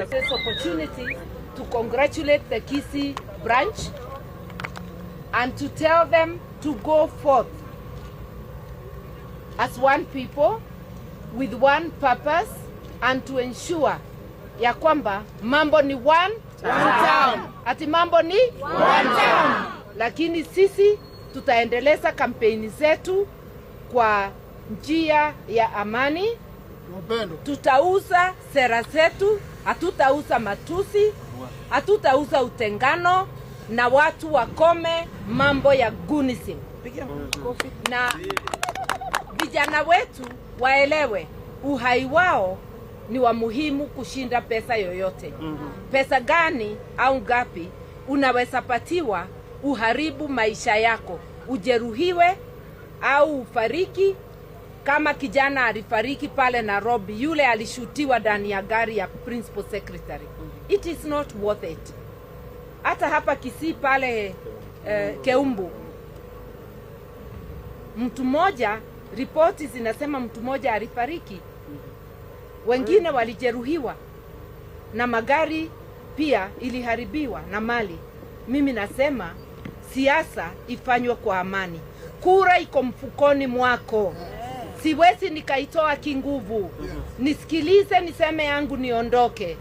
this opportunity to congratulate the Kisii branch and to tell them to go forth as one people with one purpose and to ensure ya kwamba mambo ni one town. Ati mambo ni one town. Lakini sisi tutaendeleza kampeni zetu kwa njia ya amani. Tutauza sera zetu, hatutauza matusi, hatutauza utengano, na watu wakome mambo ya gunism. Na vijana wetu waelewe uhai wao ni wa muhimu kushinda pesa yoyote. Pesa gani au ngapi unaweza patiwa uharibu maisha yako, ujeruhiwe au ufariki, kama kijana alifariki pale Nairobi, yule alishutiwa ndani ya gari ya principal secretary. It is not worth it. Hata hapa Kisii pale Keumbu, mtu mmoja, ripoti zinasema mtu mmoja alifariki, wengine walijeruhiwa, na magari pia iliharibiwa na mali. Mimi nasema siasa ifanywe kwa amani. Kura iko mfukoni mwako. Siwezi nikaitoa kinguvu. Nisikilize niseme yangu niondoke.